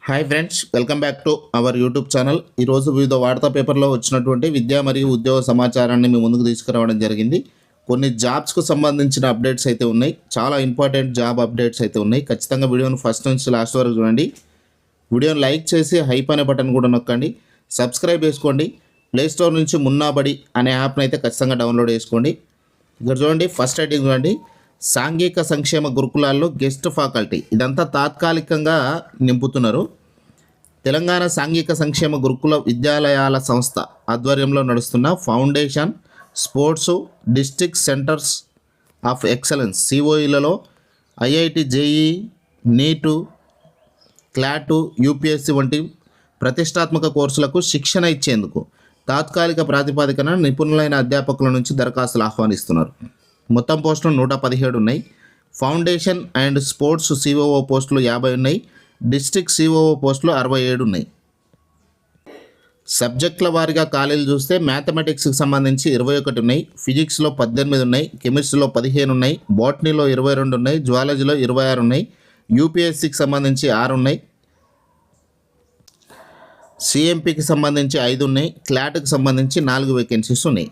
Hi friends, welcome back to our YouTube channel. ఈరోజు వివిధ వార్తా పేపర్లో వచ్చినటువంటి విద్యా మరియు ఉద్యోగ సమాచారాన్ని మీ ముందుకు తీసుకురావడం జరిగింది. కొన్ని జాబ్స్కు సంబంధించిన అప్డేట్స్ అయితే ఉన్నాయి. చాలా ఇంపార్టెంట్ జాబ్ అప్డేట్స్ అయితే ఉన్నాయి. ఖచ్చితంగా వీడియోను ఫస్ట్ నుంచి లాస్ట్ వరకు చూడండి. వీడియోని లైక్ చేసి హైప్ అనే బటన్ కూడా నొక్కండి. సబ్స్క్రైబ్ చేసుకోండి. ప్లేస్టోర్ నుంచి మున్నాబడి అనే యాప్ని అయితే ఖచ్చితంగా డౌన్లోడ్ చేసుకోండి. ఇక్కడ చూడండి, ఫస్ట్ హెడ్డింగ్ చూడండి, సాంఘిక సంక్షేమ గురుకులాల్లో గెస్ట్ ఫ్యాకల్టీ. ఇదంతా తాత్కాలికంగా నింపుతున్నారు. తెలంగాణ సాంఘిక సంక్షేమ గురుకుల విద్యాలయాల సంస్థ ఆధ్వర్యంలో నడుస్తున్న foundation, sports, district centres of excellence సిఓఈలలో IIT, JEE, NEET, CLAT, UPSC వంటి ప్రతిష్టాత్మక కోర్సులకు శిక్షణ ఇచ్చేందుకు తాత్కాలిక ప్రాతిపదికన నిపుణులైన అధ్యాపకుల నుంచి దరఖాస్తులు ఆహ్వానిస్తున్నారు. మొత్తం పోస్టులు 117 ఉన్నాయి. ఫౌండేషన్ అండ్ స్పోర్ట్స్ సిఓఓ పోస్టులు 50 ఉన్నాయి. డిస్ట్రిక్ట్ సిఓఓ పోస్టులు 67 ఉన్నాయి. సబ్జెక్టుల వారీగా ఖాళీలు చూస్తే మ్యాథమెటిక్స్కి సంబంధించి 21 ఉన్నాయి, ఫిజిక్స్లో 18 ఉన్నాయి, కెమిస్ట్రీలో 15 ఉన్నాయి, బాటనీలో 22 ఉన్నాయి, జువాలజీలో 26 ఉన్నాయి, యూపీఎస్సీకి సంబంధించి 6 ఉన్నాయి, సిఎంపికి సంబంధించి 5 ఉన్నాయి, క్లాట్కి సంబంధించి 4 వేకెన్సీస్ ఉన్నాయి.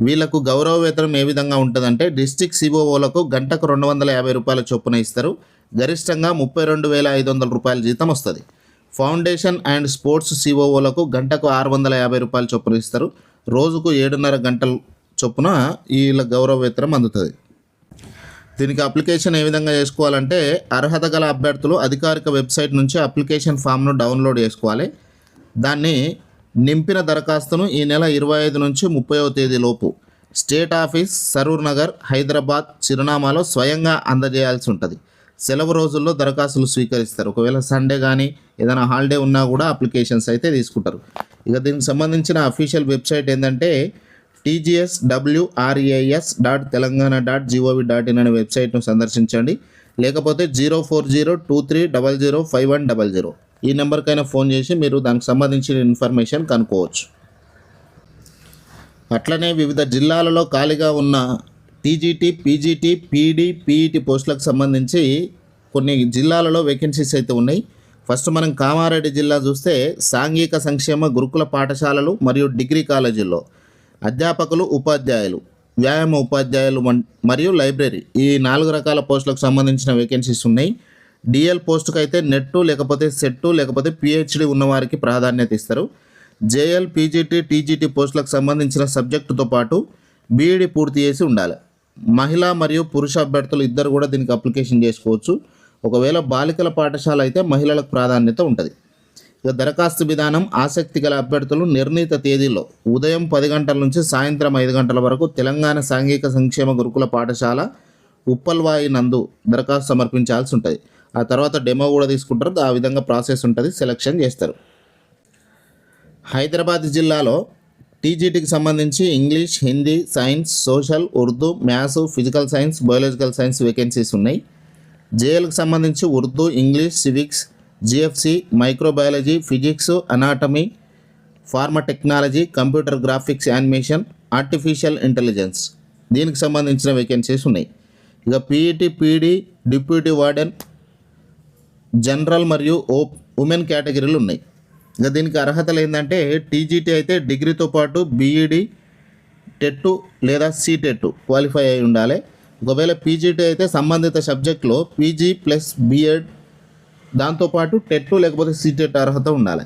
వీళ్లకు గౌరవ వేతనం ఏ విధంగా ఉంటుందంటే, డిస్ట్రిక్ట్ సిఓఓలకు గంటకు 250 రూపాయల చొప్పున ఇస్తారు. గరిష్టంగా 32,500 రూపాయల జీతం వస్తుంది. ఫౌండేషన్ అండ్ స్పోర్ట్స్ సిఓఓలకు గంటకు 650 రూపాయల చొప్పున ఇస్తారు. రోజుకు 7.5 గంటల చొప్పున వీళ్ళ గౌరవ వేతనం అందుతుంది. దీనికి అప్లికేషన్ ఏ విధంగా చేసుకోవాలంటే, అర్హత గల అభ్యర్థులు అధికారిక వెబ్సైట్ నుంచి అప్లికేషన్ ఫామ్ను డౌన్లోడ్ చేసుకోవాలి. దాన్ని నింపిన దరఖాస్తును ఈ నెల 25 నుంచి 30వ తేదీలోపు స్టేట్ ఆఫీస్, సరూర్ నగర్, హైదరాబాద్ చిరునామాలో స్వయంగా అందజేయాల్సి ఉంటుంది. సెలవు రోజుల్లో దరఖాస్తులు స్వీకరిస్తారు. ఒకవేళ సండే కానీ ఏదైనా హాలిడే ఉన్నా కూడా అప్లికేషన్స్ అయితే తీసుకుంటారు. ఇక దీనికి సంబంధించిన అఫీషియల్ వెబ్సైట్ ఏంటంటే tgswres.telangana.gov.in అనే వెబ్సైట్ను సందర్శించండి. లేకపోతే 0402300500 ఈ నెంబర్కైనా ఫోన్ చేసి మీరు దానికి సంబంధించిన ఇన్ఫర్మేషన్ కనుక్కోవచ్చు. అట్లనే వివిధ జిల్లాలలో ఖాళీగా ఉన్న టీజీటీ, పీజీటీ, పీడీ, పీఈటీ పోస్టులకు సంబంధించి కొన్ని జిల్లాలలో వేకెన్సీస్ అయితే ఉన్నాయి. ఫస్ట్ మనం కామారెడ్డి జిల్లా చూస్తే సాంఘిక సంక్షేమ గురుకుల పాఠశాలలు మరియు డిగ్రీ కాలేజీల్లో అధ్యాపకులు, ఉపాధ్యాయులు, వ్యాయామ ఉపాధ్యాయులు మరియు లైబ్రరీ ఈ 4 రకాల పోస్టులకు సంబంధించిన వేకెన్సీస్ ఉన్నాయి. డిఎల్ పోస్టుకు అయితే నెట్ లేకపోతే సెట్ లేకపోతే పిహెచ్డి ఉన్నవారికి ప్రాధాన్యత ఇస్తారు. జేఎల్, పీజీటీ, టీజీటీ పోస్టులకు సంబంధించిన సబ్జెక్టుతో పాటు బీఈడి పూర్తి చేసి ఉండాలి. మహిళా మరియు పురుష అభ్యర్థులు ఇద్దరు కూడా దీనికి అప్లికేషన్ చేసుకోవచ్చు. ఒకవేళ బాలికల పాఠశాల అయితే మహిళలకు ప్రాధాన్యత ఉంటుంది. ఇక దరఖాస్తు విధానం, ఆసక్తి గల అభ్యర్థులు నిర్ణీత తేదీలో ఉదయం 10 గంటల నుంచి సాయంత్రం 5 గంటల వరకు తెలంగాణ సాంఘిక సంక్షేమ గురుకుల పాఠశాల ఉప్పల్వాయి నందు దరఖాస్తు సమర్పించాల్సి ఉంటుంది. ఆ తర్వాత డెమో కూడా తీసుకుంటారు. ఆ విధంగా ప్రాసెస్ ఉంటుంది, సెలక్షన్ చేస్తారు. హైదరాబాద్ జిల్లాలో టీజీటీకి సంబంధించి English, Hindi, science, social, Urdu, maths, physical science, biological science vacancies ఉన్నాయి. జేఎల్కి సంబంధించి Urdu, English, civics, GFC, microbiology, physics, anatomy, pharma technology, computer graphics, animation, artificial intelligence దీనికి సంబంధించిన వేకెన్సీస్ ఉన్నాయి. ఇక PET, PD, deputy warden, general మరియు ఉమెన్ కేటగిరీలు ఉన్నాయి. ఇక దీనికి అర్హతలు ఏంటంటే, టీజీటీ అయితే డిగ్రీతో పాటు బీఈడి, టెట్ లేదా సీటెట్ క్వాలిఫై అయి ఉండాలి. ఒకవేళ పీజీటీ అయితే సంబంధిత సబ్జెక్టులో పీజీ ప్లస్ బీఎడ్ దాంతోపాటు టెట్ లేకపోతే సీటెట్ అర్హత ఉండాలి.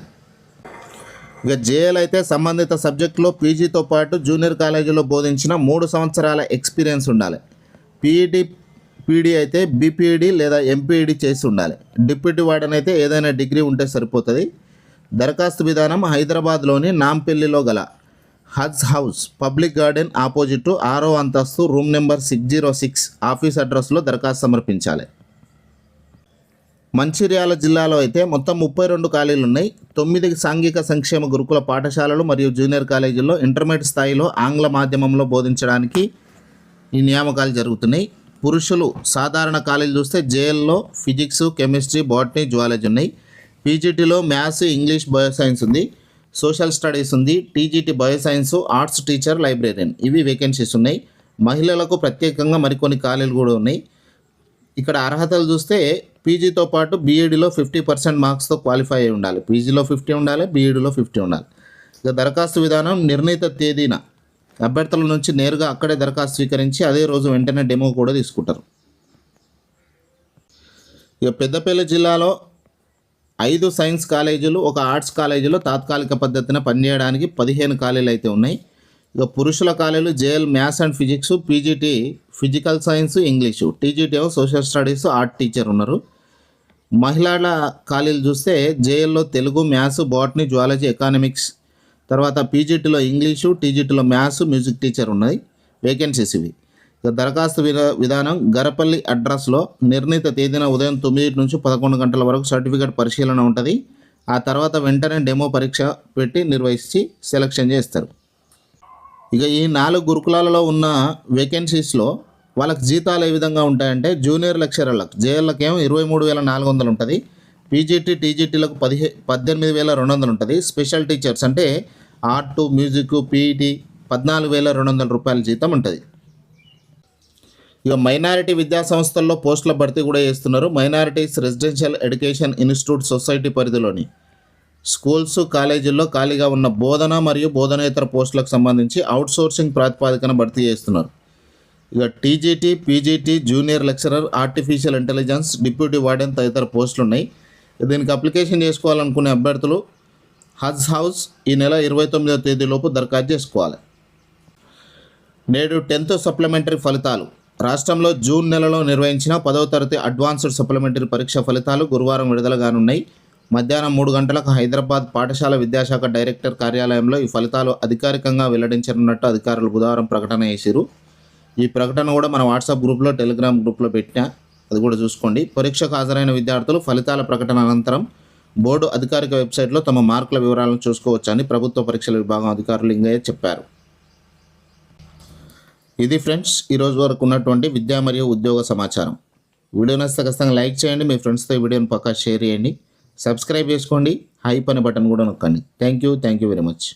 ఇక జేఎల్ అయితే సంబంధిత సబ్జెక్టులో పీజీతో పాటు జూనియర్ కాలేజీలో బోధించిన 3 సంవత్సరాల ఎక్స్పీరియన్స్ ఉండాలి. పీడీ అయితే బీపీఈడి లేదా ఎంపీఈడి చేసి ఉండాలి. డిప్యూటీ వార్డెన్ అయితే ఏదైనా డిగ్రీ ఉంటే సరిపోతుంది. దరఖాస్తు విధానం హైదరాబాద్లోని నాంపల్లిలో గల హజ్ హౌస్ పబ్లిక్ గార్డెన్ ఆపోజిట్ 6వ అంతస్తు రూమ్ నెంబర్ 606 ఆఫీస్ అడ్రస్లో దరఖాస్తు సమర్పించాలి. మంచిర్యాల జిల్లాలో అయితే మొత్తం 32 ఖాళీలు ఉన్నాయి. 9 సాంఘిక సంక్షేమ గురుకుల పాఠశాలలు మరియు జూనియర్ కాలేజీల్లో ఇంటర్మీడియట్ స్థాయిలో ఆంగ్ల మాధ్యమంలో బోధించడానికి ఈ నియామకాలు జరుగుతున్నాయి. పురుషులు సాధారణ ఖాళీలు చూస్తే జేఎల్లో ఫిజిక్స్, కెమిస్ట్రీ, బాటనీ, జువాలజీ ఉన్నాయి. పీజీటీలో మ్యాథ్స్, ఇంగ్లీష్, బయోసైన్స్ ఉంది. సోషల్ స్టడీస్ ఉంది. TGT bioscience, arts teacher, librarian ఇవి వేకెన్సీస్ ఉన్నాయి. మహిళలకు ప్రత్యేకంగా మరికొన్ని ఖాళీలు కూడా ఉన్నాయి. ఇక్కడ అర్హతలు చూస్తే పీజీతో పాటు బీఈడీలో 50% మార్క్స్తో క్వాలిఫై అయి ఉండాలి. పీజీలో 50 ఉండాలి, బీఈడీలో 50 ఉండాలి. ఇక దరఖాస్తు విధానం నిర్ణీత తేదీన అభ్యర్థుల నుంచి నేరుగా అక్కడే దరఖాస్తు స్వీకరించి అదే రోజు వెంటనే డెమో కూడా తీసుకుంటారు. ఇక పెద్దపల్లి జిల్లాలో 5 సైన్స్ కాలేజీలు, ఒక ఆర్ట్స్ కాలేజీలో తాత్కాలిక పద్ధతిన పనిచేయడానికి 15 ఖాళీలు అయితే ఉన్నాయి. ఇక పురుషుల ఖాళీలు JL maths and physics, PGT physical science, English, TGT ఏమో సోషల్ స్టడీస్, ఆర్ట్ టీచర్ ఉన్నారు. మహిళల ఖాళీలు చూస్తే జేఎల్లో Telugu, maths, botany, zoology, economics, తర్వాత పీజీటీలో ఇంగ్లీషు, టీజీటీలో మ్యాథ్స్, మ్యూజిక్ టీచర్ ఉన్నాయి. వేకెన్సీస్ ఇవి. ఇక దరఖాస్తు విధానం గరపల్లి అడ్రస్లో నిర్ణీత తేదీన ఉదయం 9 నుంచి 11 గంటల వరకు సర్టిఫికేట్ పరిశీలన ఉంటుంది. ఆ తర్వాత వెంటనే డెమో పరీక్ష పెట్టి నిర్వహించి సెలక్షన్ చేస్తారు. ఇక ఈ 4 గురుకులాలలో ఉన్న వేకెన్సీస్లో వాళ్ళకి జీతాలు ఏ విధంగా ఉంటాయంటే జూనియర్ లెక్చరర్లకు జేఎల్లకు ఏమో 23,400 ఉంటుంది. పీజీటీ, టీజీటీలకు 18,200 ఉంటుంది. స్పెషల్ టీచర్స్ అంటే ఆర్ట్, మ్యూజిక్, పీఈటీ 14,200 రూపాయల జీతం ఉంటుంది. ఇక మైనారిటీ విద్యా సంస్థల్లో పోస్టుల భర్తీ కూడా చేస్తున్నారు. Minorities residential education institute society పరిధిలోని స్కూల్స్, కాలేజీల్లో ఖాళీగా ఉన్న బోధన మరియు బోధనేతర పోస్టులకు సంబంధించి అవుట్సోర్సింగ్ ప్రాతిపదికన భర్తీ చేస్తున్నారు. ఇక TGT, PGT, junior lecturer, artificial intelligence, deputy warden తదితర పోస్టులు ఉన్నాయి. దీనికి అప్లికేషన్ చేసుకోవాలనుకునే అభ్యర్థులు హజ్ హౌస్ ఈ నెల 29వ తేదీలోపు దరఖాస్తు చేసుకోవాలి. నేడు 10th సప్లిమెంటరీ ఫలితాలు. రాష్ట్రంలో జూన్ నెలలో నిర్వహించిన 10వ తరగతి అడ్వాన్స్డ్ సప్లిమెంటరీ పరీక్ష ఫలితాలు గురువారం విడుదలగానున్నాయి. మధ్యాహ్నం 3 గంటలకు హైదరాబాద్ పాఠశాల విద్యాశాఖ డైరెక్టర్ కార్యాలయంలో ఈ ఫలితాలు అధికారికంగా వెల్లడించనున్నట్టు అధికారులు బుధవారం ప్రకటన చేశారు. ఈ ప్రకటన కూడా మన వాట్సాప్ గ్రూప్లో, టెలిగ్రామ్ గ్రూప్లో పెట్టినా, అది కూడా చూసుకోండి. పరీక్షకు హాజరైన విద్యార్థులు ఫలితాల ప్రకటన అనంతరం బోర్డు అధికారిక వెబ్సైట్లో తమ మార్కుల వివరాలను చూసుకోవచ్చని ప్రభుత్వ పరీక్షల విభాగం అధికారులు లింగయ్య చెప్పారు. ఇది ఫ్రెండ్స్ ఈరోజు వరకు ఉన్నటువంటి విద్యా మరియు ఉద్యోగ సమాచారం. వీడియో నచ్చితే ఖచ్చితంగా లైక్ చేయండి, మీ ఫ్రెండ్స్తో ఈ వీడియోని పక్కా షేర్ చేయండి, సబ్స్క్రైబ్ చేసుకోండి, హైప్ అనే బటన్ కూడా నొక్కండి. Thank you very much.